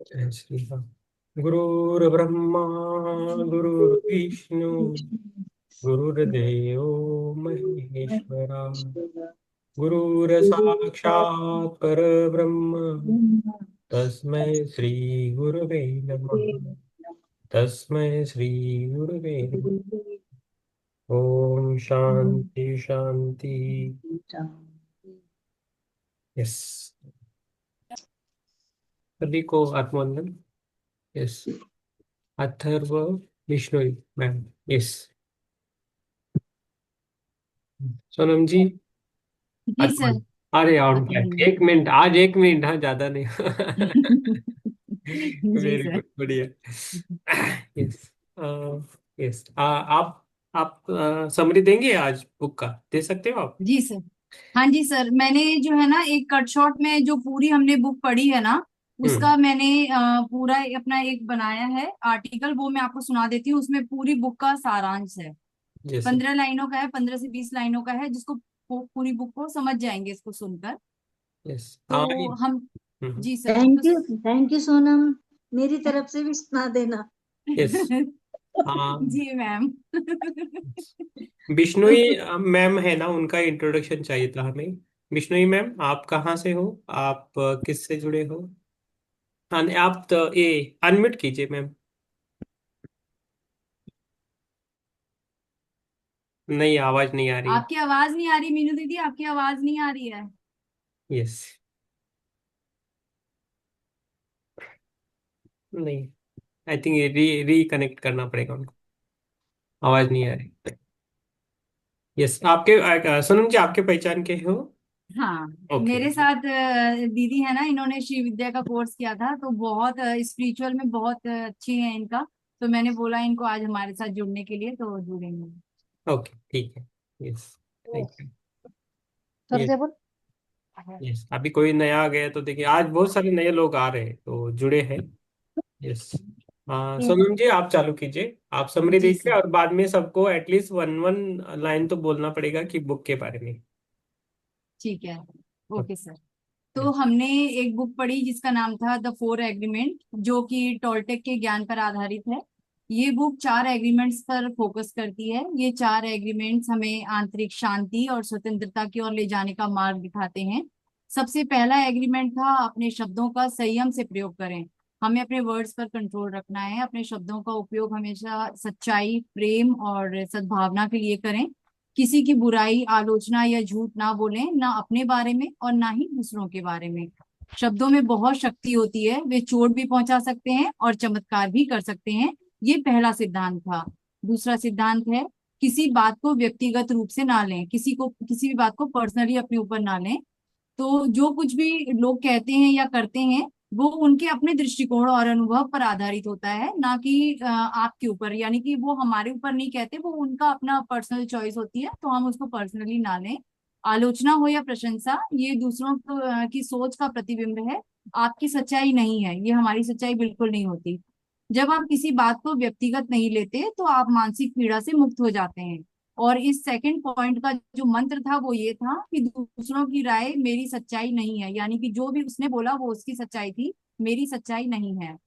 जय श्री राम। गुरुर्ब्रह्मा गुरुर्विष्णु गुरुर्देवो महेश्वरा गुरुर्साक्षात् परब्रह्म तस्मै श्री गुरवे नमः। तस्मै श्री गुरवे नमः। ओम शांति शांति। यस, सभी को आत्मवंदन। Yes, Atharva Bishnoi ma'am. Yes, Sonam ji. जी सर। आत्मवंदन। अरे और आत्मनिर्भर। 1 मिनट, आज 1 मिनट, हाँ ज्यादा नहीं। जी वेरी सर। गुड, बढ़िया। यस, यस, आप समरी देंगे आज बुक का? दे सकते हो आप? जी सर। हाँ जी सर, मैंने जो है ना एक कट शॉट में जो पूरी हमने बुक पढ़ी है ना, हम्म। उसका मैंने पूरा अपना एक बनाया है आर्टिकल, वो मैं आपको सुना देती हूँ। उसमें पूरी बुक का सारांश है। जैसे। 15 लाइनों का है, 15 से 20 लाइनों का है, जिसको पूरी बुक को समझ जाएंगे इसको सुनकर। यस, हाँ तो हम। हम्म। जी सर तो। Thank you Sonam. मेरी तरफ से भी सुना देना। यस, हाँ। जी मैम। बिश्नोई तो मैम है ना, उनका इंट्रोडक्शन चाहिए था हमें। बिश्नोई मैम, आप कहाँ से हो? आप किससे जुड़े हो? हाँ, नहीं, आप तो ये अनम्यूट कीजिए मैम। नहीं, आवाज नहीं आ रही है। आपकी आवाज नहीं आ रही मीनू दीदी, आपकी आवाज नहीं आ रही है। यस, नहीं, आई थिंक ये रिकनेक्ट करना पड़ेगा उनको। आवाज नहीं आ रही। यस, आपके सोनम जी, आपके पहचान के हो? हाँ। ओके। मेरे साथ दीदी है ना, इन्होंने श्री विद्या का कोर्स किया था, तो बहुत स्पिरिचुअल में बहुत अच्छी है इनका। तो मैंने बोला इनको आज हमारे साथ जुड़ने के लिए, तो जुड़ेंगे। ओके, ठीक है। Yes, thank you. फिर यस, से बोल। यस, अभी कोई नया आ गया तो देखिए, आज बहुत सारे नए लोग आ रहे हैं तो जुड़े हैं। यस। हाँ, सोनम जी, आप चालू कीजिए। आप समरी जी दीजिए सर। और बाद में सबको एटलीस्ट वन वन लाइन तो बोलना पड़ेगा कि बुक के बारे में। ठीक है। Okay sir. तो यस। हमने एक बुक पढ़ी जिसका नाम था द 4 एग्रीमेंट, जो कि टोल्टेक के ज्ञान पर आधारित है। ये बुक 4 एग्रीमेंट्स पर फोकस करती है। ये 4 एग्रीमेंट्स हमें आंतरिक शांति और स्वतंत्रता की ओर ले जाने का मार्ग दिखाते हैं। सबसे पहला एग्रीमेंट था, अपने शब्दों का संयम से प्रयोग करें। हमें अपने वर्ड्स पर कंट्रोल रखना है। अपने शब्दों का उपयोग हमेशा सच्चाई, प्रेम और सद्भावना के लिए करें। किसी की बुराई, आलोचना या झूठ ना बोलें, ना अपने बारे में और ना ही दूसरों के बारे में। शब्दों में बहुत शक्ति होती है, वे चोट भी पहुंचा सकते हैं और चमत्कार भी कर सकते हैं। ये पहला सिद्धांत था। दूसरा सिद्धांत है, किसी बात को व्यक्तिगत रूप से ना लें, किसी भी बात को पर्सनली अपने ऊपर ना लें। तो जो कुछ भी लोग कहते हैं या करते हैं, वो उनके अपने दृष्टिकोण और अनुभव पर आधारित होता है, ना कि आपके ऊपर। यानी कि वो हमारे ऊपर नहीं कहते, वो उनका अपना पर्सनल चॉइस होती है, तो हम उसको पर्सनली ना लें। आलोचना हो या प्रशंसा, ये दूसरों की सोच का प्रतिबिंब है, आपकी सच्चाई नहीं है। ये हमारी सच्चाई बिल्कुल नहीं होती। जब आप किसी बात को व्यक्तिगत नहीं लेते, तो आप मानसिक पीड़ा से मुक्त हो जाते हैं। और इस सेकंड पॉइंट का जो मंत्र था वो ये था कि दूसरों की राय मेरी सच्चाई नहीं है, यानी कि जो भी उसने बोला वो उसकी सच्चाई थी, मेरी सच्चाई नहीं है।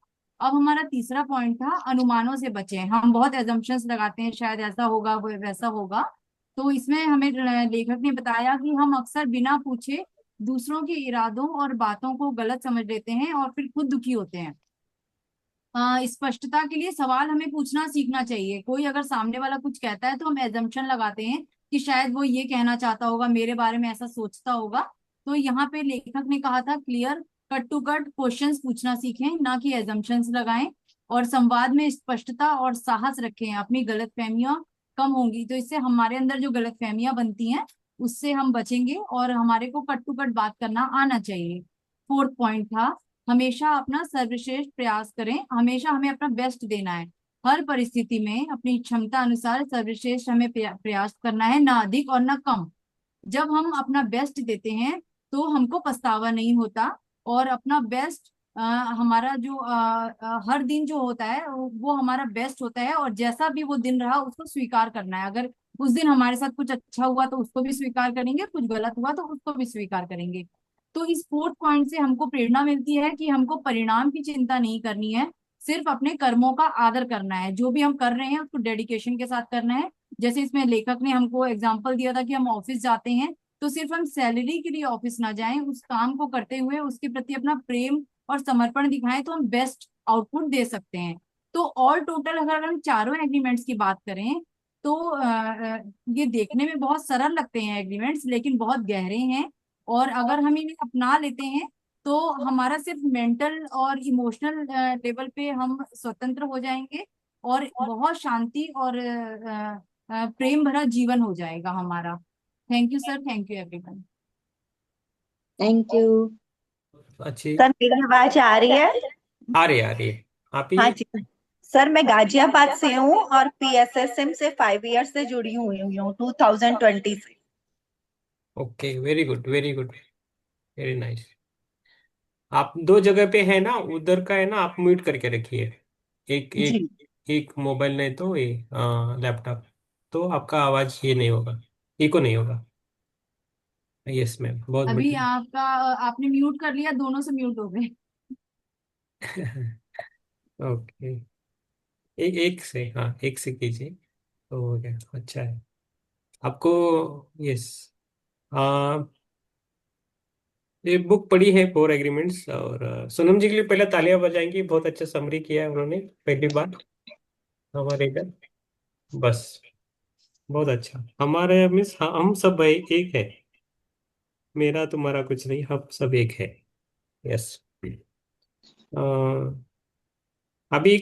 अब हमारा तीसरा पॉइंट था, अनुमानों से बचें। हम बहुत एजम्पशंस लगाते हैं, शायद ऐसा होगा वो वैसा होगा। तो इसमें हमें लेखक ने बताया कि हम अक्सर बिना पूछे दूसरों के इरादों और बातों को गलत समझ लेते हैं और फिर खुद दुखी होते हैं। स्पष्टता के लिए सवाल हमें पूछना सीखना चाहिए। कोई अगर सामने वाला कुछ कहता है तो हम एजम्पशन लगाते हैं कि शायद वो ये कहना चाहता होगा, मेरे बारे में ऐसा सोचता होगा। तो यहाँ पे लेखक ने कहा था, clear cut to cut questions पूछना सीखें, ना कि एजम्पशंस लगाएं। और संवाद में स्पष्टता और साहस रखें, अपनी गलतफहमियां कम होंगी, तो इससे हमारे अंदर जो गलतफहमियां बनती हैं उससे हम बचेंगे और हमारे को कट टू कट बात करना आना चाहिए। फोर्थ पॉइंट था, हमेशा अपना सर्वश्रेष्ठ प्रयास करें। हमेशा हमें अपना बेस्ट देना है। हर परिस्थिति में अपनी क्षमता अनुसार सर्वश्रेष्ठ हमें प्रयास करना है, ना अधिक और ना कम। जब हम अपना बेस्ट देते हैं तो हमको पछतावा नहीं होता। और अपना बेस्ट, हमारा जो हर दिन जो होता है वो हमारा बेस्ट होता है, और जैसा भी वो दिन रहा उसको स्वीकार करना है। अगर उस दिन हमारे साथ कुछ अच्छा हुआ तो उसको भी स्वीकार करेंगे, कुछ गलत हुआ तो उसको भी स्वीकार करेंगे। तो इस फोर्थ पॉइंट से हमको प्रेरणा मिलती है कि हमको परिणाम की चिंता नहीं करनी है, सिर्फ अपने कर्मों का आदर करना है। जो भी हम कर रहे हैं उसको डेडिकेशन के साथ करना है। जैसे इसमें लेखक ने हमको एग्जाम्पल दिया था कि हम ऑफिस जाते हैं, तो सिर्फ हम सैलरी के लिए ऑफिस ना जाएं, उस काम को करते हुए उसके प्रति अपना प्रेम और समर्पण दिखाएं, तो हम बेस्ट आउटपुट दे सकते हैं। तो ऑल टोटल अगर हम चारों एग्रीमेंट्स की बात करें, तो ये देखने में बहुत सरल लगते हैं एग्रीमेंट्स, लेकिन बहुत गहरे हैं। और अगर हम इन्हें अपना लेते हैं तो हमारा सिर्फ मेंटल और इमोशनल लेवल पे हम स्वतंत्र हो जाएंगे, और बहुत शांति और प्रेम भरा जीवन हो जाएगा हमारा। Thank you sir, thank you everyone. Thank you. अच्छी। सर मेरी आवाज आ रही है? आ रही है। आप हाँ ही। जी। सर मैं गाजियाबाद से हूँ और पीएसएसएम से 5 ईयर से जुड़ी हुई हूँ 2020 से। Okay, very good, very good, very nice. आप दो जगह पे है ना, उधर का है ना, आप म्यूट करके रखिए। एक एक जी। एक मोबाइल नहीं तो ये लैपटॉप, तो आपका आवाज ये नहीं होगा, इको नहीं होगा। यस मैम, बहुत अभी बढ़िया। आपका आपने म्यूट कर लिया, दोनों से म्यूट हो गए। ओके। एक से, हाँ, एक से कीजिए तो हो गया, अच्छा है आपको। यस। ये बुक पढ़ी है, फोर एग्रीमेंट्स, और सोनम जी के लिए पहले तालियां बजाएंगी, बहुत अच्छा समरी किया है उन्होंने पहली बार हमारे इधर। बस, बहुत अच्छा। हमारे मीन्स हम सब भाई एक है, मेरा तुम्हारा कुछ नहीं, हम सब एक है। यस। अभी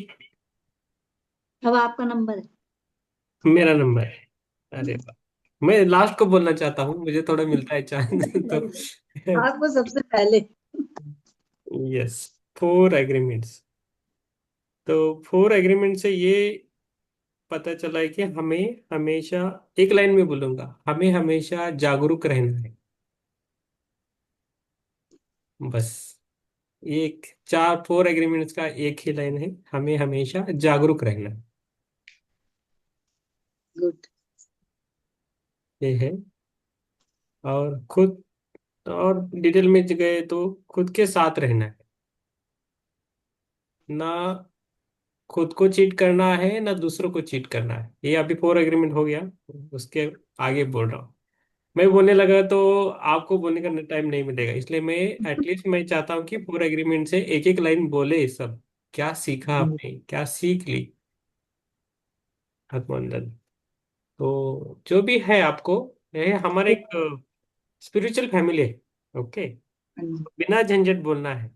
अब आपका नंबर है। मेरा नंबर है। अरे वाह, मैं लास्ट को बोलना चाहता हूँ, मुझे थोड़ा मिलता है चांस तो। नहीं, आपको सबसे पहले। Yes, four agreements. तो फोर एग्रीमेंट से ये पता चला है कि हमें हमेशा, एक लाइन में बोलूंगा, हमें हमेशा जागरूक रहना है। बस, ये एक चार फोर एग्रीमेंट्स का एक ही लाइन है, हमें हमेशा जागरूक रहना है। गुड। ये है। और खुद, और डिटेल में गए तो खुद के साथ रहना है ना, खुद को चीट करना है ना दूसरों को चीट करना है। ये अभी फोर एग्रीमेंट हो गया, उसके आगे बोल रहा हूँ। मैं बोलने लगा तो आपको बोलने का टाइम नहीं मिलेगा, इसलिए मैं एटलीस्ट मैं चाहता हूँ कि पूरा एग्रीमेंट से एक एक लाइन बोले सब। क्या सीखा आपने, क्या सीख ली आत्मंदन। तो जो भी है आपको, यह हमारा एक स्पिरिचुअल फैमिली है। ओके, बिना झंझट बोलना है।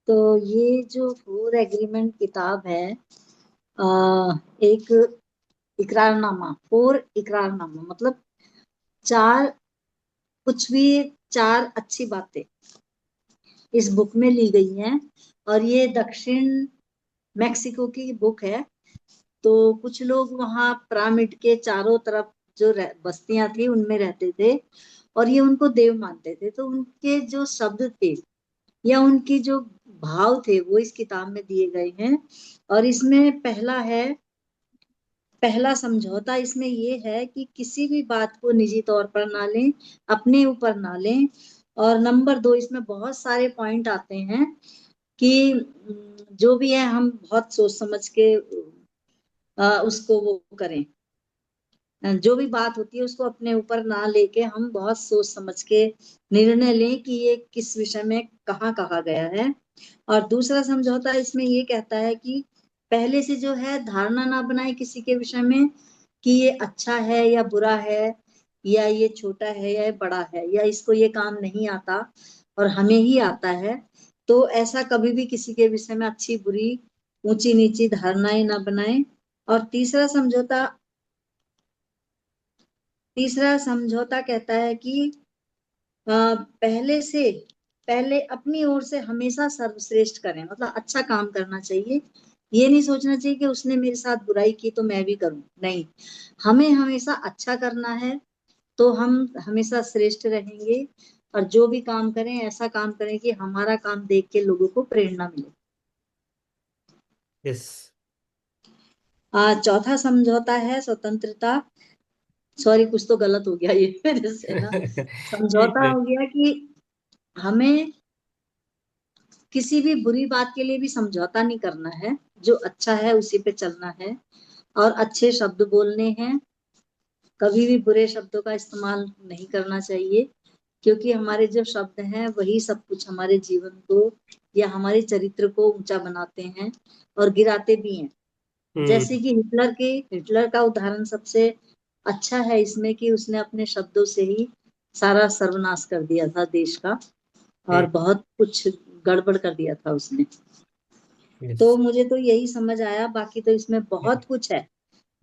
तो ये जो फोर एग्रीमेंट किताब है, एक इकरारनामा, फोर इकरारनामा मतलब चार, कुछ भी चार अच्छी बातें इस बुक में ली गई हैं। और ये दक्षिण मैक्सिको की बुक है। तो कुछ लोग वहां पिरामिड के चारों तरफ जो बस्तियां थी उनमें रहते थे, और ये उनको देव मानते थे। तो उनके जो शब्द थे या उनकी जो भाव थे वो इस किताब में दिए गए हैं। और इसमें पहला समझौता इसमें ये है कि किसी भी बात को निजी तौर पर ना लें, अपने ऊपर ना लें। और नंबर 2, इसमें बहुत सारे पॉइंट आते हैं कि जो भी है हम बहुत सोच समझ के उसको वो करें। जो भी बात होती है उसको अपने ऊपर ना लेके हम बहुत सोच समझ के निर्णय लें कि ये किस विषय में कहाँ कहा गया है। और दूसरा समझौता इसमें ये कहता है कि पहले से जो है धारणा ना बनाए किसी के विषय में कि ये अच्छा है या बुरा है, या ये छोटा है या ये बड़ा है, या इसको ये काम नहीं आता और हमें ही आता है। तो ऐसा कभी भी किसी के विषय में अच्छी बुरी, ऊंची नीची धारणाएं ना बनाए। और तीसरा समझौता कहता है कि पहले अपनी ओर से हमेशा सर्वश्रेष्ठ करें, मतलब अच्छा काम करना चाहिए। ये नहीं सोचना चाहिए कि उसने मेरे साथ बुराई की तो मैं भी करूं, नहीं, हमें हमेशा अच्छा करना है। तो हम हमेशा श्रेष्ठ रहेंगे, और जो भी काम करें ऐसा काम करें कि हमारा काम देख के लोगों को प्रेरणा मिले। यस। चौथा समझौता है स्वतंत्रता। सॉरी, कुछ तो गलत हो गया ये मेरे से ना। ठीक समझौता है। हो गया कि हमें किसी भी बुरी बात के लिए भी समझौता नहीं करना है, जो अच्छा है उसी पे चलना है, और अच्छे शब्द बोलने हैं। कभी भी बुरे शब्दों का इस्तेमाल नहीं करना चाहिए, क्योंकि हमारे जो शब्द हैं वही सब कुछ हमारे जीवन को या हमारे चरित्र को ऊंचा बनाते हैं और गिराते भी हैं। जैसे हम्म। कि हिटलर का उदाहरण सबसे अच्छा है इसमें, कि उसने अपने शब्दों से ही सारा सर्वनाश कर दिया था देश का, और हम्म। बहुत कुछ गड़बड़ कर दिया था उसने। यस। तो मुझे तो यही समझ आया, बाकी तो इसमें बहुत कुछ है,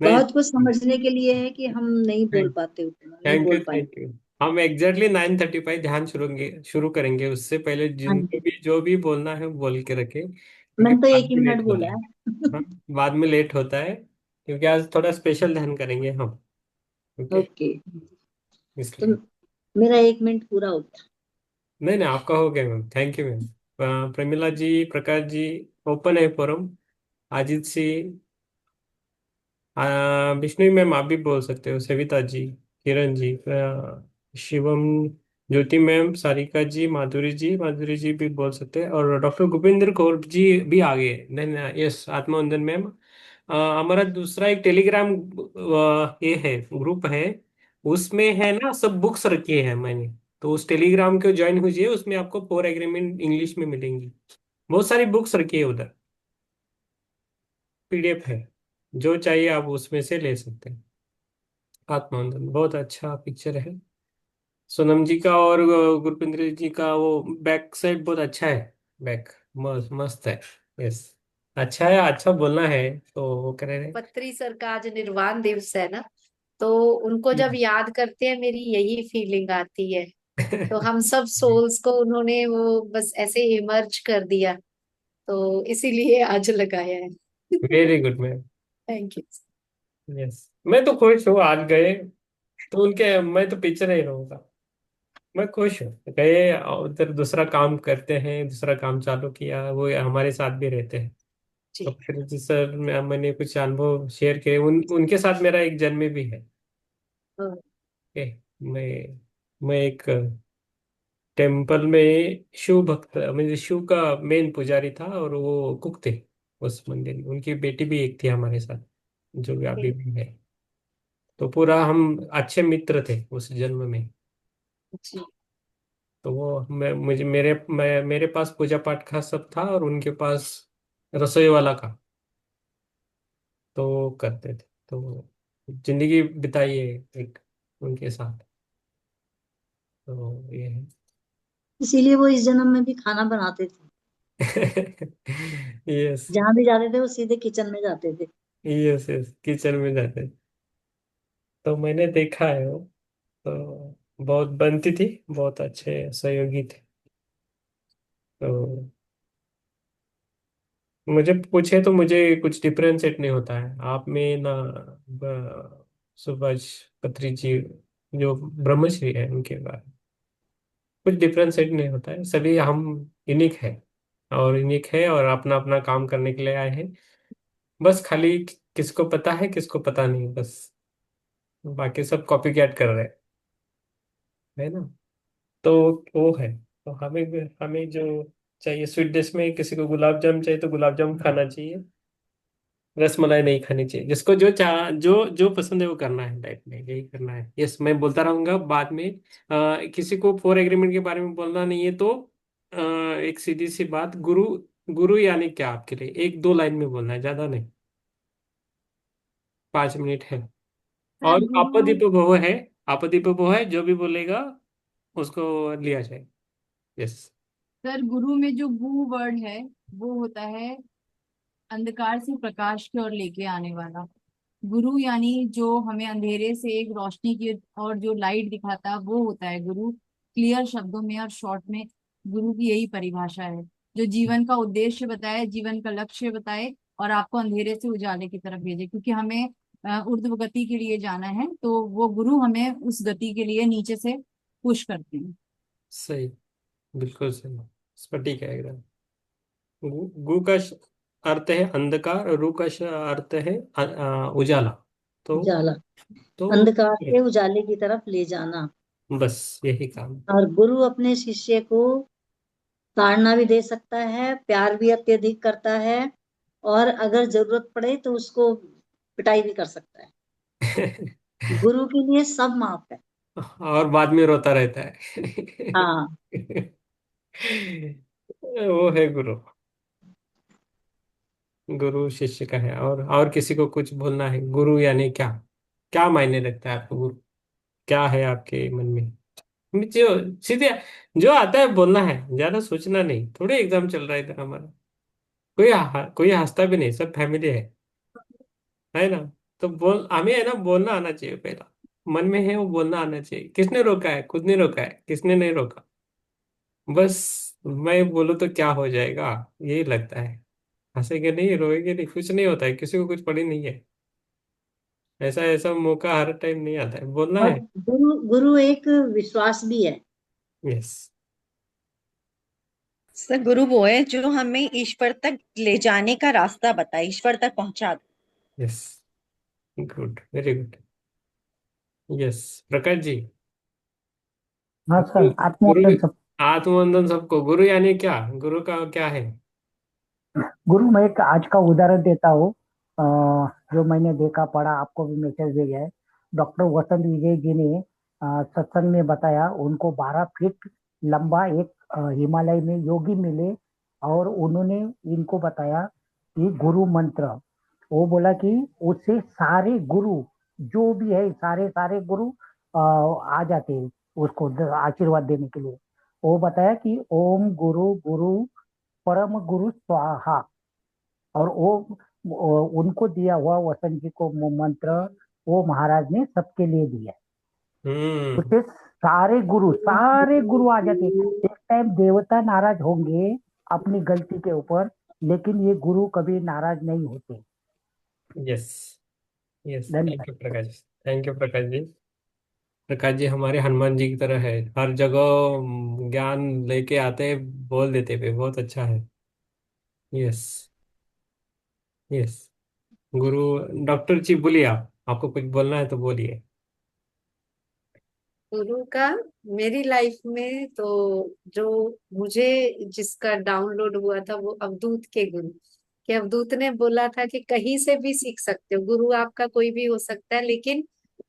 नहीं। बहुत कुछ समझने के लिए है, कि हम नहीं बोल पाते, उतना नहीं थैंक यू, बोल पाए। Thank you. हम एग्जैक्टली 9:35 ध्यान शुरू करेंगे, उससे पहले हाँ जिनको जी, भी जो भी बोलना है वो बोल के रखे, क्योंकि मैंने तो एक बाद ही में मिनट लेट होता बोला है। है। हाँ, बाद में लेट होता है, क्योंकि आज थोड़ा स्पेशल ध्यान करेंगे हम। ओके। ओके, तो इसलिए। मेरा एक मिनट पूरा हो गया। नहीं नहीं, आपका हो गया ma'am, thank you ma'am. Pramila ji, Prakash ji, open है फोरम। अजीत सिंह, विष्णु मैम आप भी बोल सकते हो, सविता जी, किरण जी, शिवम, ज्योति मैम, सारिका जी, माधुरी जी भी बोल सकते हैं, और डॉक्टर भूपेंद्र कौर जी भी आ गए। देन यस, आत्मवंदन मैम। हमारा दूसरा एक टेलीग्राम ये है, ग्रुप है, उसमें है ना सब बुक्स रखी है मैंने, तो उस टेलीग्राम को ज्वाइन कीजिए, उसमें आपको 4 एग्रीमेंट इंग्लिश में मिलेंगी। बहुत सारी बुक्स रखी है उधर, पीडीएफ है, जो चाहिए आप उसमें से ले सकते हैं। आत्मानंद बहुत अच्छा पिक्चर है। सोनम जी का और गुरपिंदर जी का वो बैक साइड बहुत अच्छा है। बैक मस्त मस्त है। यस, अच्छा है, अच्छा बोलना है, तो वो कर रहे पत्री सर का आज निर्वाण दिवस है ना, तो उनको जब हैं। याद करते हैं मेरी यही फीलिंग आती है। तो हम सब सोल्स को उन्होंने वो बस ऐसे इमर्ज कर दिया, तो इसीलिए आज लगाया है। Very good ma'am. Thank you. Yes, मैं तो खुश हूँ आज गए, तो उनके मैं तो पिक्चर ही रहूंगा। मैं खुश हूँ गए, उधर दूसरा काम करते हैं, दूसरा काम चालू किया, वो हमारे साथ भी रहते हैं। तो जी। फिर सर मैंने कुछ अनुभव शेयर किए, उनके साथ मेरा एक जन्म भी है। हाँ, ओके। मैं एक टेम्पल में शिव भक्त, मतलब शिव का मेन पुजारी था, और वो कुक थे उस मंदिर में। उनकी बेटी भी एक थी हमारे साथ, जो भी अभी ठीक। भी है। तो पूरा हम अच्छे मित्र थे उस जन्म में। जी। तो वो मेरे पास पूजा पाठ का सब था, और उनके पास रसोई वाला का, तो वो करते थे। तो जिंदगी बिताई है एक उनके साथ। तो ये इसीलिए वो इस जन्म में भी खाना बनाते थे। है। यस। जहां भी जाते थे वो सीधे किचन में जाते थे। यस यस, किचन में जाते। तो मैंने देखा है वो, तो बहुत बनती थी, बहुत अच्छे सहयोगी थे। तो मुझे पूछे तो मुझे कुछ डिफरेंशिएट नहीं होता है आप में ना। सुभाष पत्री जी, जो ब्रह्मश्री है, उनके बारे में कुछ डिफरेंशिएट नहीं होता है, सभी हम यूनिक है, और यूनिक है, और अपना अपना काम करने के लिए आए हैं। बस खाली किसको पता है, किसको पता नहीं, बस बाकी सब कॉपी कैट कर रहे हैं, है ना। तो वो है। तो हमें हमें जो चाहिए स्वीट डिश में, किसी को गुलाब जामुन चाहिए तो गुलाब जामुन खाना चाहिए, रसमलाई नहीं खानी चाहिए। जिसको जो चाह जो जो पसंद है वो करना है लाइफ में, यही करना है। यस, मैं बोलता रहूंगा बाद में। किसी को 4 एग्रीमेंट के बारे में बोलना नहीं है, तो एक सीधी सी बात, गुरु, गुरु यानी क्या आपके लिए, 1-2 लाइन में बोलना है, ज्यादा नहीं। 5 मिनट है। सर और गुरु, आपदीप है, आपदीप है, जो भी बोलेगा उसको लिया जाए। यस। सर गुरु में जो गु वर्ड है वो होता है अंधकार से प्रकाश की ओर लेके आने वाला। गुरु यानी जो हमें अंधेरे से एक रोशनी की और जो लाइट दिखाता है वो होता है गुरु। क्लियर शब्दों में और शॉर्ट में गुरु की यही परिभाषा है, जो जीवन का उद्देश्य बताए, जीवन का लक्ष्य बताए, और आपको अंधेरे से उजाले की तरफ भेजे, क्योंकि हमें ऊर्ध्व गति के लिए जाना है, तो वो गुरु हमें उस गति के लिए नीचे से पुश करते हैं। सही, बिल्कुल सही, स्फटिक है एकदम। गु का अर्थ है अंधकार, और रू का अर्थ है उजाला। तो उजाला, तो अंधकार से उजाले की तरफ ले जाना। बस यही काम। और गुरु अपने शिष्य को ताड़ना भी दे सकता है, प्यार भी अत्यधिक करता है, और अगर जरूरत पड़े तो उसको पिटाई भी कर सकता है। गुरु के लिए सब माफ है। और बाद में रोता रहता है। हाँ। वो है गुरु। गुरु शिष्य का है। और किसी को कुछ बोलना है? गुरु यानी क्या? क्या मायने रखता है आपको गुरु? क्या है आपके मन में? जो सीधे जो आता है बोलना है, ज्यादा सोचना नहीं। थोड़े एग्जाम चल रहा है इधर हमारा। कोई हंसता भी नहीं, सब फैमिली है ना? तो बोल हमें है ना, बोलना आना चाहिए पहला। मन में है वो बोलना आना चाहिए। किसने रोका है? खुद ने रोका है, किसने नहीं रोका। बस मैं बोलूँ तो क्या हो जाएगा, यही लगता है। हंसेंगे नहीं, रोएंगे नहीं, कुछ नहीं होता है, किसी को कुछ पड़ी नहीं है। ऐसा ऐसा मौका हर टाइम नहीं आता है, बोलना और है। गुरु गुरु एक विश्वास भी है। यस। सर गुरु वो है जो हमें ईश्वर तक ले जाने का रास्ता बताए, ईश्वर तक पहुंचा दे। Yes. Good, very good. Yes. Prakash ji. हाँ गुरु। सर, गुरु। आत्मवंदन सब। आत्मवंदन सबको। गुरु यानी क्या? गुरु का क्या है? गुरु, मैं एक आज का उदाहरण देता हूँ। अ, जो मैंने देखा पढ़ा, आपको भी मैसेज भेजा है। डॉक्टर वसंत विजय जी ने सत्संग में बताया, उनको 12 फीट लंबा एक हिमालय में योगी मिले, और उन्होंने इनको बताया कि गुरु मंत्र। वो बोला कि उससे सारे गुरु जो भी है, सारे सारे गुरु आ जाते हैं उसको आशीर्वाद देने के लिए। वो बताया कि ओम गुरु गुरु परम गुरु स्वाहा। और वो उनको दिया हुआ वसंत जी को मंत्र, वो महाराज ने सबके लिए दिया है। हम्म। उससे सारे गुरु आ जाते। एक टाइम देवता नाराज होंगे अपनी गलती के ऊपर, लेकिन ये गुरु कभी नाराज नहीं होते। यस। यस, थैंक धन्यवाद। You Prakash. Thank you Prakash ji. Prakash जी हमारे हनुमान जी की तरह है, हर जगह ज्ञान लेके आते हैं, बोल देते हैं, बहुत अच्छा है। यस। यस। गुरु। डॉक्टर जी बोलिए, आपको कुछ बोलना है तो बोलिए। गुरु का मेरी लाइफ में तो जो मुझे जिसका डाउनलोड हुआ था वो अवधूत के गुरु, कि अवधूत ने बोला था कि कहीं से भी सीख सकते हो, गुरु आपका कोई भी हो सकता है, लेकिन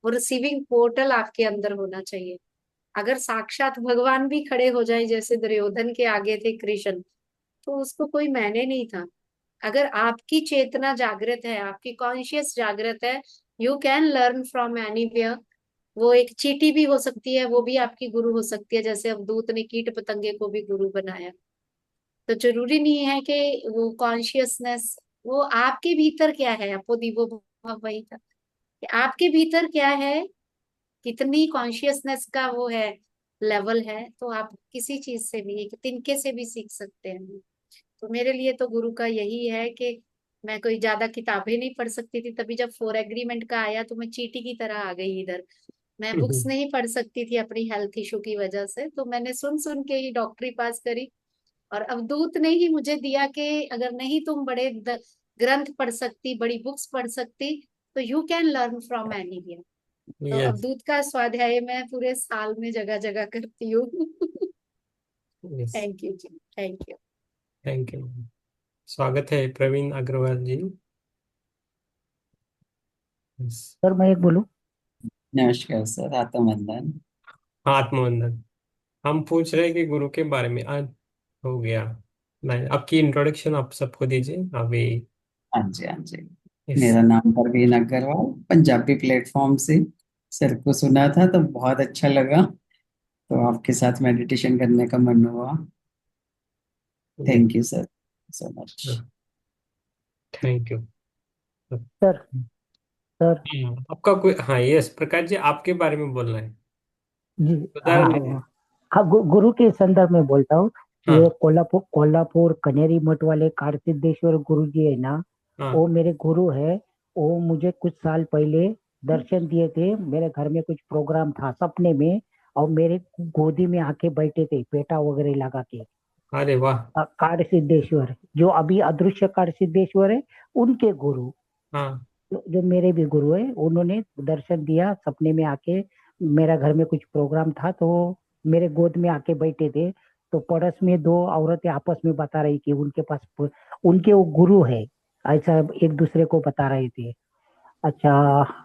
वो रिसीविंग पोर्टल आपके अंदर होना चाहिए। अगर साक्षात भगवान भी खड़े हो जाए जैसे दुर्योधन के आगे थे कृष्ण, तो उसको कोई मायने नहीं था। अगर आपकी चेतना जागृत है, आपकी कॉन्शियस जागृत है, you can learn from anywhere. वो एक चींटी भी हो सकती है, वो भी आपकी गुरु हो सकती है, जैसे अवधूत ने कीट पतंगे को भी गुरु बनाया। तो जरूरी नहीं है कि वो कॉन्शियसनेस, वो आपके भीतर क्या है, अपो दीवो भव, वही था कि आपके भीतर क्या है, कितनी कॉन्शियसनेस का वो है, लेवल है, तो आप किसी चीज से भी, एक तिनके से भी सीख सकते हैं। तो मेरे लिए तो गुरु का यही है कि मैं कोई ज्यादा किताबें नहीं पढ़ सकती थी, तभी जब फोर एग्रीमेंट का आया तो मैं चींटी की तरह आ गई इधर। मैं बुक्स नहीं पढ़ सकती थी अपनी हेल्थ इशू की वजह से, तो मैंने सुन सुन के ही डॉक्टरी पास करी। और अवधूत ने ही मुझे दिया कि अगर नहीं तुम बड़े ग्रंथ पढ़ सकती, बड़ी बुक्स पढ़ सकती, तो you can learn from anywhere. तो यस। अवधूत का स्वाध्याय मैं पूरे साल में जगह जगह करती हूँ। Yes. Thank you ji, thank you. Thank you. स्वागत है प्रवीण अग्रवाल जी। यस। सर, मैं एक बोलूं? नमस्कार सर, आत्मवंदन। आत्मवंदन। हम पूछ रहे हैं कि गुरु के बारे में आज हो गया। नहीं, आपकी इंट्रोडक्शन आप सबको दीजिए अभी। हाँ जी, हाँ जी। यस। मेरा नाम परवीन अग्रवाल, पंजाबी प्लेटफॉर्म से सर को सुना था तो बहुत अच्छा लगा, तो आपके साथ मेडिटेशन करने का मन हुआ। Thank you sir, so much. Thank you. Sir. Sir. आपका कोई, हाँ यस प्रकाश जी, आपके बारे में बोलना है। जी। हाँ उदाहरण दीजिए। हाँ हाँ, गुरु के संदर्भ में बोलता हूँ। ये हाँ। कोल्हापुर कनेरी मठ वाले कारसिद्धेश्वर गुरु जी है ना, हाँ। वो मेरे गुरु है। वो मुझे कुछ साल पहले दर्शन दिए थे। मेरे घर में कुछ प्रोग्राम था सपने में, और मेरे गोदी में आके बैठे थे पेटा वगैरह लगा के। अरे वाह। कार सिद्धेश्वर, जो अभी अदृश्य कार सिद्धेश्वर है, उनके गुरु, हाँ। जो मेरे भी गुरु है, उन्होंने दर्शन दिया सपने में आके। मेरा घर में कुछ प्रोग्राम था तो मेरे गोद में आके बैठे थे। तो पड़ोस में दो औरतें आपस में बता रही कि उनके पास उनके वो गुरु है, ऐसा एक दूसरे को बता रहे थे। अच्छा,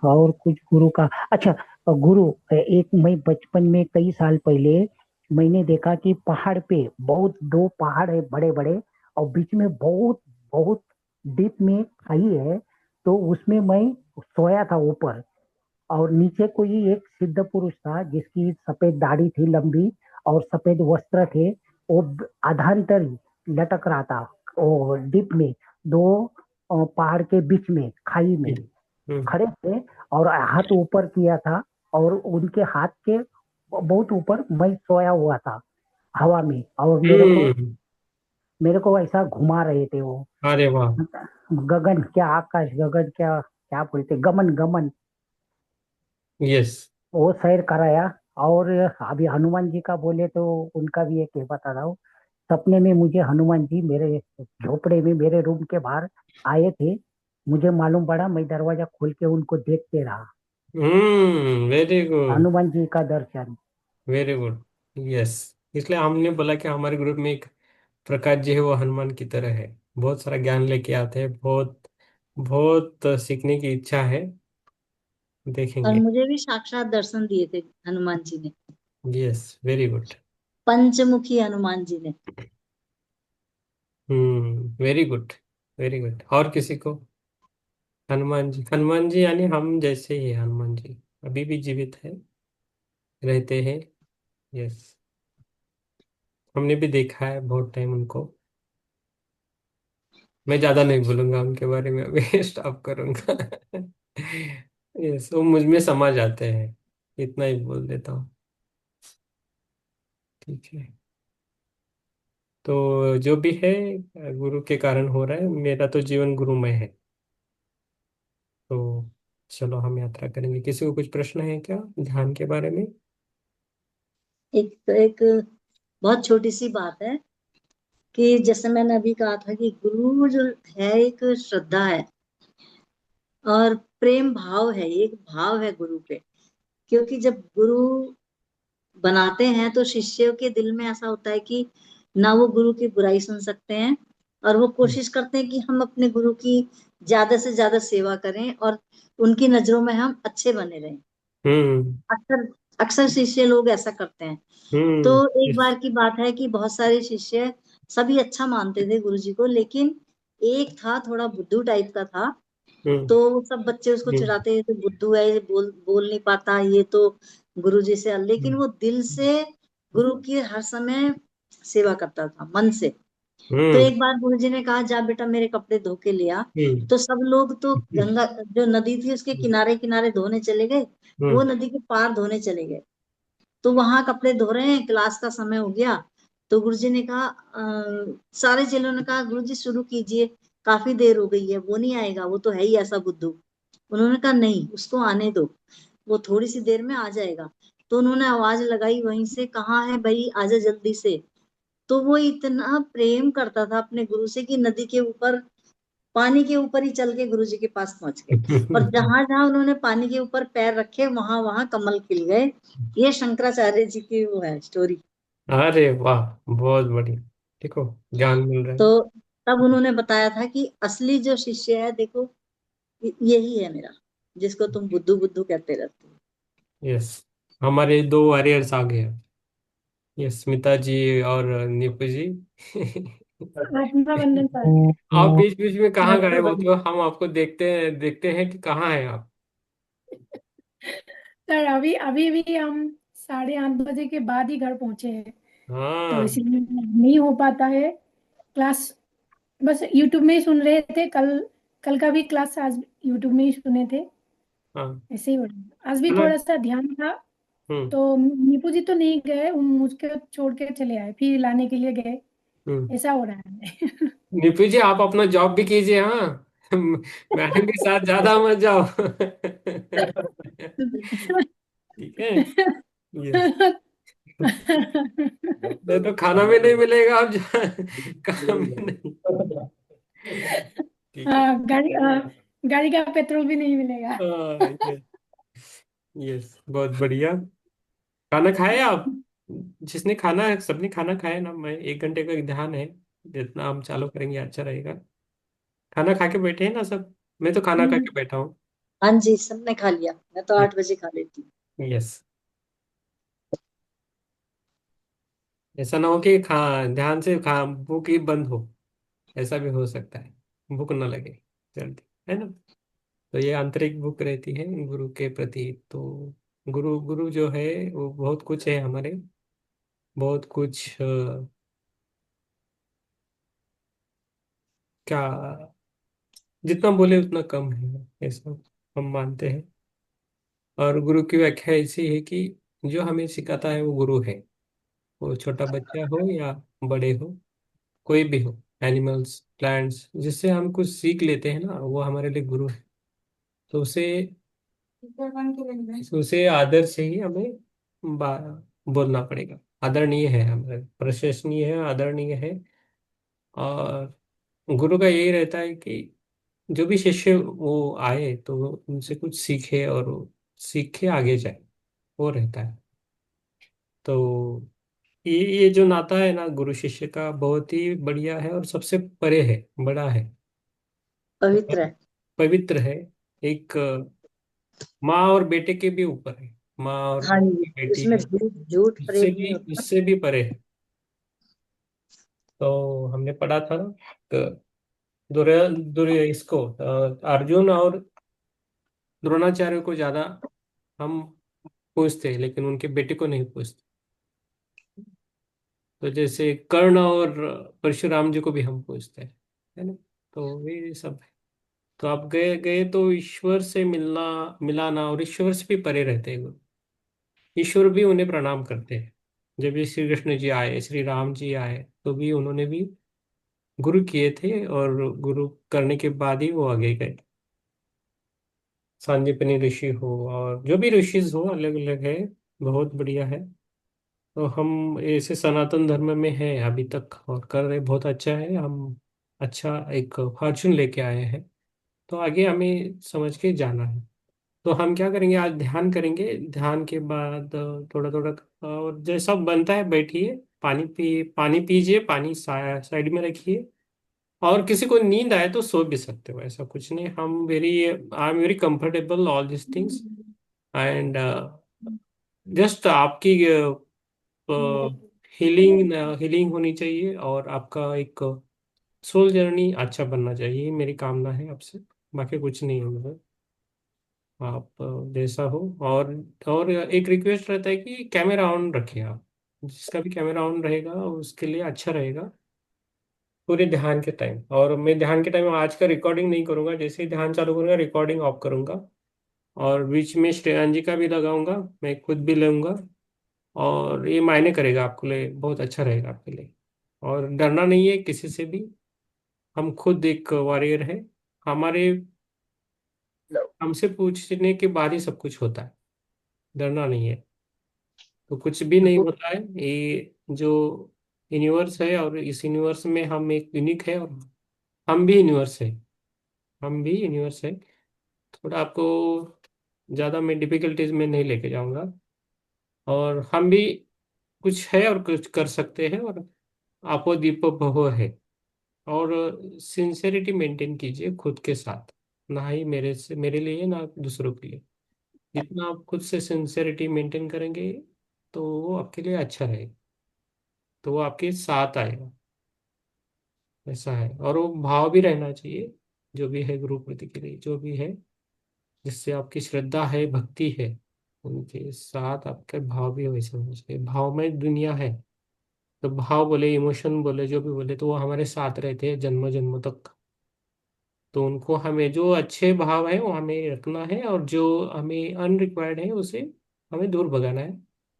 और कुछ गुरु का, अच्छा, गुरु, एक मैं बचपन में कई साल पहले मैंने देखा कि पहाड़ पे बहुत दो पहाड़ है बड़े बड़े, और बीच में बहुत बहुत डीप में खाई है। तो उसमें मैं सोया था ऊपर, और नीचे कोई एक सिद्ध पुरुष था जिसकी सफेद दाढ़ी थी लंबी, और सफेद वस्त्र थे। वो अधांतर लटक रहा था, वो डीप में, दो पहाड़ के बीच में खाई में हम्म खड़े थे, और हाथ ऊपर किया था, और उनके हाथ के बहुत ऊपर मैं सोया हुआ था हवा में, और हम्म। मेरे को ऐसा घुमा रहे थे वो। अरे वाह। गगन क्या, आकाश, गगन क्या, क्या बोलते, गमन गमन, यस। वो सैर कराया। और अभी हनुमान जी का बोले तो उनका भी एक बता रहा हूँ। सपने में मुझे हनुमान जी मेरे झोपड़े में मेरे रूम के बाहर आए थे। मुझे मालूम पड़ा, मैं दरवाजा खोल के उनको देखते रहा। Very good. हनुमान जी का दर्शन। Very good. यस। इसलिए हमने बोला कि हमारे ग्रुप में एक प्रकाश जी है, वो हनुमान की तरह है। बहुत सारा ज्ञान लेके आते हैं, बहुत बहुत सीखने की इच्छा है। और देखेंगे। मुझे भी साक्षात दर्शन दिए थे हनुमान जी ने, यस, वेरी गुड। पंचमुखी हनुमान जी ने। Very good. Very good. और किसी को? हनुमान जी यानी हम जैसे ही है हनुमान जी, अभी भी जीवित है, रहते हैं। यस। हमने भी देखा है बहुत टाइम उनको। मैं ज्यादा नहीं बोलूंगा उनके बारे में, अभी स्टॉप करूंगा। यस, वो मुझ में समा जाते हैं, इतना ही बोल देता हूँ। ठीक है। तो जो भी है गुरु के कारण हो रहा है, मेरा तो जीवन गुरुमय है। तो चलो हम यात्रा करेंगे। किसी को कुछ प्रश्न है क्या ध्यान के बारे में? एक बहुत छोटी सी बात है कि जैसे मैंने अभी कहा था कि गुरु जो है एक श्रद्धा है और प्रेम भाव है, एक भाव है गुरु पे। क्योंकि जब गुरु बनाते हैं तो शिष्यों के दिल में ऐसा होता है कि ना वो गुरु की बुराई सुन सकते हैं, और वो कोशिश करते हैं कि हम अपने गुरु की ज्यादा से ज्यादा सेवा करें और उनकी नजरों में हम अच्छे बने रहें। हम्म अक्सर अक्सर शिष्य लोग ऐसा करते हैं। तो एक यस। बार की बात है कि बहुत सारे शिष्य सभी अच्छा मानते थे गुरु जी को, लेकिन एक था थोड़ा बुद्धू टाइप का था। हम्म तो सब बच्चे उसको हम्म चिढ़ाते थे, बुद्धू है, ये बोल बोल नहीं पाता, ये तो गुरु जी से, लेकिन वो दिल से गुरु की हर समय सेवा करता था, मन से। तो हम्म एक बार गुरु जी ने कहा, जा बेटा मेरे कपड़े धो के ले आ। हम्म तो सब लोग तो गंगा जो नदी थी उसके किनारे किनारे धोने चले गए, वो हम्म नदी के पार धोने चले गए। तो वहां कपड़े धो रहे हैं, क्लास का समय हो गया। तो गुरुजी ने कहा, सारे चेलों ने कहा, गुरुजी शुरू कीजिए, काफी देर हो गई है, वो नहीं आएगा, वो तो है ही ऐसा बुद्धू। उन्होंने कहा नहीं, उसको आने दो, वो थोड़ी सी देर में आ जाएगा। तो उन्होंने आवाज लगाई वहीं से, कहाँ है भाई, आजा जल्दी से। तो वो इतना प्रेम करता था अपने गुरु से कि नदी के ऊपर, पानी के ऊपर ही चल के गुरु जी के पास पहुंच गए। और जहां जहां उन्होंने पानी के ऊपर पैर रखे, वहां वहां कमल खिल गए। ये शंकराचार्य जी की वो है स्टोरी। अरे वाह, बहुत बढ़िया। देखो, ज्ञान मिल रहा तो है। तब उन्होंने बताया था कि असली जो शिष्य है, देखो, यही है मेरा, जिसको तुम बुद्धू बुद्धू कहते रहते हो। यस, हमारे दो वॉरियर्स आ गए हैं। यस, स्मिता जी और नीपू जी। आत्मा बंधन सर। आप बीच बीच में कहाँ आत्मा गायब होते हो? बंधन हम आपको देखते हैं कि कहाँ हैं आप। सर, अभी अभी भी हम 8:30 बजे के बाद ही घर पहुंचे हैं। तो हाँ इसलिए नहीं हो पाता है क्लास। बस यूट्यूब में ही सुन रहे थे। कल कल का भी क्लास आज यूट्यूब में ही सुने थे। हाँ। ऐसे ही हो रहा है। आज भी चलो। थोड़ा सा ध्यान था। हम्म तो नीपू जी तो नहीं गए, वो मुझको छोड़ के चले आए, फिर लाने के लिए गए। हम्म। ऐसा हो रहा है। नीपू जी, आप अपना जॉब भी कीजिए, हाँ। मैडम के साथ ज्यादा मत जाओ। ठीक है। यस। नहीं तो खाना भी नहीं मिलेगा, आप काम भी नहीं। ठीक है। हाँ, गाड़ी का पेट्रोल भी नहीं मिलेगा। हाँ, yes। यस, बहुत बढ़िया। खाना खाए आप? जिसने खाना है, सबने खाना खाया ना? मैं 1 घंटे का ध्यान है, जितना हम चालू करेंगे अच्छा रहेगा। खाना खा के बैठे हैं ना सब? मैं तो खाना खा हम्म, के बैठा हूँ। हाँ जी, सबने खा लिया। मैं तो 8 बजे खा लेती हूँ। यस। ऐसा ना हो कि खा ध्यान से खा भूख ही बंद हो, ऐसा भी हो सकता है, भूख न लगे जल्दी, है ना? तो ये आंतरिक भूख रहती है गुरु के प्रति। तो गुरु गुरु जो है वो बहुत कुछ है हमारे, बहुत कुछ क्या, जितना बोले उतना कम है, ऐसा हम मानते हैं। और गुरु की व्याख्या ऐसी है कि जो हमें सिखाता है वो गुरु है। वो छोटा बच्चा हो या बड़े हो, कोई भी हो, एनिमल्स, प्लांट्स, जिससे हम कुछ सीख लेते हैं ना, वो हमारे लिए गुरु है। तो उसे आदर से ही हमें बोलना पड़ेगा। आदरणीय है, हमारे प्रशंसनीय है, आदरणीय है। और गुरु का यही रहता है कि जो भी शिष्य वो आए तो वो उनसे कुछ सीखे और वो सीख के आगे जाए, वो रहता है। तो ये जो नाता है ना गुरु शिष्य का, बहुत ही बढ़िया है और सबसे परे है, बड़ा है, पवित्र है। पवित्र है। एक माँ और बेटे के भी ऊपर है, माँ और हाँ जी, बेटी इसमें है, झूठ झूठ प्रेम नहीं होता। उससे भी परे है। तो हमने पढ़ा था ना, तो इसको अर्जुन और द्रोणाचार्य को ज्यादा हम पूछते हैं, लेकिन उनके बेटे को नहीं पूछते। तो जैसे कर्ण और परशुराम जी को भी हम पूछते हैं, है ना? तो ये सब है। तो आप गए गए तो ईश्वर से मिलना, मिलाना, और ईश्वर से भी परे रहते हैं गुरु। ईश्वर भी उन्हें प्रणाम करते हैं। जब भी श्री कृष्ण जी आए, श्री राम जी आए, तो भी उन्होंने भी गुरु किए थे, और गुरु करने के बाद ही वो आगे गए। सांदीपनि ऋषि हो और जो भी ऋषिज हो, अलग अलग है, बहुत बढ़िया है। तो हम ऐसे सनातन धर्म में हैं अभी तक और कर रहे, बहुत अच्छा है। हम अच्छा एक फॉर्चून लेके आए हैं, तो आगे हमें समझ के जाना है। तो हम क्या करेंगे, आज ध्यान करेंगे। ध्यान के बाद थोड़ा थोड़ा, और जैसा बनता है बैठिए, पानी पीजिए, पानी साइड में रखिए। और किसी को नींद आए तो सो भी सकते हो, ऐसा कुछ नहीं। I am very comfortable all this things. And just आपकी हीलिंग हीलिंग होनी चाहिए, और आपका एक सोल जर्नी अच्छा बनना चाहिए, मेरी कामना है आपसे। बाकी कुछ नहीं है मुझे। आप जैसा हो। और एक रिक्वेस्ट रहता है कि कैमरा ऑन रखिए आप। जिसका भी कैमरा ऑन रहेगा उसके लिए अच्छा रहेगा, पूरे ध्यान के टाइम। और मैं ध्यान के टाइम आज का रिकॉर्डिंग नहीं करूंगा, जैसे ही ध्यान चालू करूंगा रिकॉर्डिंग ऑफ करूंगा। और बीच में श्रेयांश जी का भी लगाऊंगा, मैं खुद भी लूंगा। और ये मायने करेगा आपके लिए, बहुत अच्छा रहेगा आपके लिए। और डरना नहीं है किसी से भी। हम खुद एक वॉरियर है। हमारे हमसे पूछने के बाद ही सब कुछ होता है, डरना नहीं है। तो कुछ भी नहीं वो होता है। ये जो यूनिवर्स है, और इस यूनिवर्स में हम एक यूनिक है, और हम भी यूनिवर्स है, हम भी यूनिवर्स है। थोड़ा आपको ज़्यादा मैं डिफिकल्टीज में नहीं लेके जाऊंगा। और हम भी कुछ है और कुछ कर सकते हैं, और आपो दीपो भव है। और सिंसेरिटी मेंटेन कीजिए खुद के साथ, ना ही मेरे लिए, ना दूसरों के लिए। जितना आप खुद से सिंसेरिटी मेंटेन करेंगे, तो वो आपके लिए अच्छा रहेगा, तो वो आपके साथ आएगा। ऐसा है। और वो भाव भी रहना चाहिए, जो भी है गुरु प्रति के लिए, जो भी है, जिससे आपकी श्रद्धा है, भक्ति है, उनके साथ आपके भाव भी वैसे होने चाहिए। भाव में दुनिया है। तो भाव बोले, इमोशन बोले, जो भी बोले, तो वो हमारे साथ रहते हैं जन्म जन्म तक। तो उनको, हमें जो अच्छे भाव है वो हमें रखना है, और जो हमें अनरिक्वायर्ड है उसे हमें दूर भगाना है,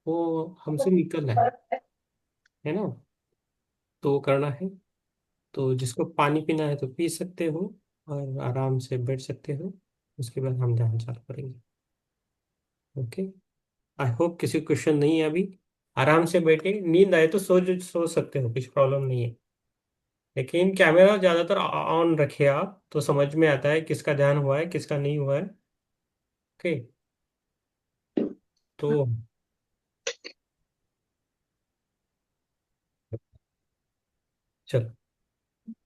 वो हमसे निकलना है ना? तो वो करना है। तो जिसको पानी पीना है तो पी सकते हो, और आराम से बैठ सकते हो। उसके बाद हम ध्यान चालू करेंगे। ओके। आई होप किसी क्वेश्चन नहीं है अभी। आराम से बैठे, नींद आए तो सो सकते हो, कुछ प्रॉब्लम नहीं है। लेकिन कैमरा ज्यादातर ऑन रखिए आप, तो समझ में आता है किसका ध्यान हुआ है, किसका नहीं हुआ है। ओके। तो चलो,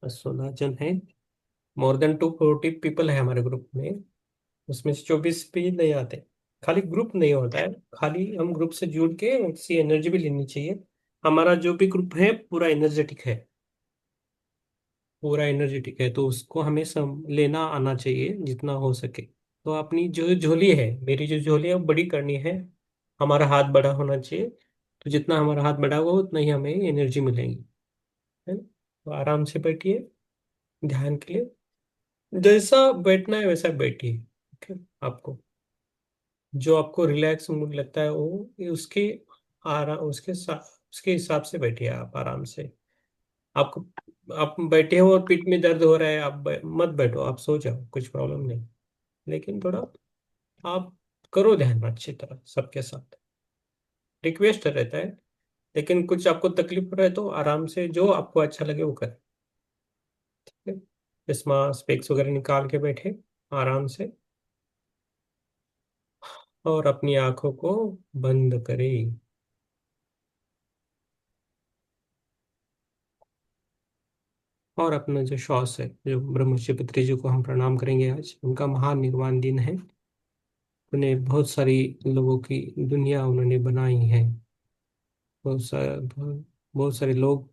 16 जन है। more than 240 पीपल है हमारे ग्रुप में। उसमें से 24 भी नहीं आते। खाली ग्रुप नहीं होता है, खाली हम ग्रुप से जुड़ के उसकी एनर्जी भी लेनी चाहिए। हमारा जो भी ग्रुप है पूरा एनर्जेटिक है, पूरा एनर्जेटिक है, तो उसको हमें लेना आना चाहिए जितना हो सके। तो अपनी जो झोली है, मेरी जो झोली है वो बड़ी करनी है। हमारा हाथ बड़ा होना चाहिए। तो जितना हमारा हाथ बड़ा होगा उतना ही हमें एनर्जी मिलेगी, है ना। तो आराम से बैठिए ध्यान के लिए। जैसा बैठना है वैसा बैठिए, ठीक है। आपको जो आपको रिलैक्स मूड लगता है वो उसके आराम उसके हिसाब से बैठिए आप आराम से। आपको आप बैठे हो और पीठ में दर्द हो रहा है, आप मत बैठो, आप सो जाओ, कुछ प्रॉब्लम नहीं। लेकिन थोड़ा आप करो ध्यान अच्छी तरह सबके साथ, रिक्वेस्ट रहता है। लेकिन कुछ आपको तकलीफ हो रहा है तो आराम से जो आपको अच्छा लगे वो करें, ठीक है। चश्मा स्पेक्स वगैरह निकाल के बैठे आराम से, और अपनी आंखों को बंद करें। और अपना जो श्वास है, जो ब्रह्मर्षि पत्री जी को हम प्रणाम करेंगे, आज उनका महान निर्वाण दिन है। उन्हें बहुत सारी लोगों की दुनिया उन्होंने बनाई है। बहुत सारे लोग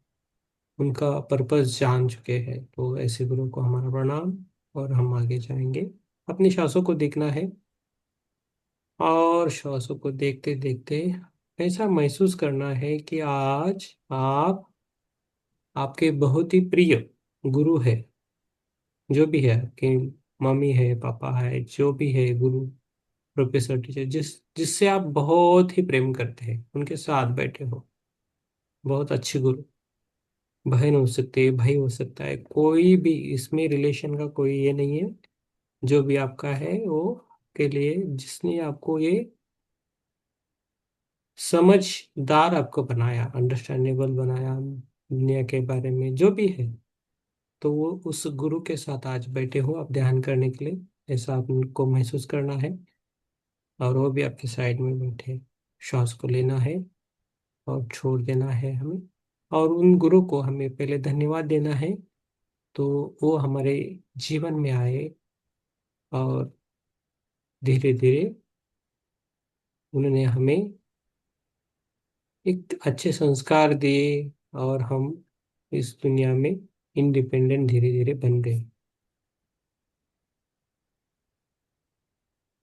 उनका पर्पस जान चुके हैं। तो ऐसे गुरु को हमारा प्रणाम। और हम आगे जाएंगे। अपनी श्वासों को देखना है, और श्वासों को देखते देखते ऐसा महसूस करना है कि आज आप आपके बहुत ही प्रिय गुरु है, जो भी है आपके, मम्मी है, पापा है, जो भी है गुरु, प्रोफेसर, टीचर, जिससे आप बहुत ही प्रेम करते हैं, उनके साथ बैठे हो। बहुत अच्छे गुरु, बहन हो सकती है, भाई हो सकता है, कोई भी इसमें रिलेशन का कोई ये नहीं है। जो भी आपका है वो के लिए, जिसने आपको ये समझदार आपको बनाया, अंडरस्टैंडेबल बनाया दुनिया के बारे में जो भी है, तो वो उस गुरु के साथ आज बैठे हो आप ध्यान करने के लिए, ऐसा आपको महसूस करना है। और वो भी आपके साइड में बैठे, श्वास को लेना है और छोड़ देना है हमें। और उन गुरु को हमें पहले धन्यवाद देना है। तो वो हमारे जीवन में आए और धीरे धीरे उन्होंने हमें एक अच्छे संस्कार दिए, और हम इस दुनिया में इंडिपेंडेंट धीरे धीरे बन गए।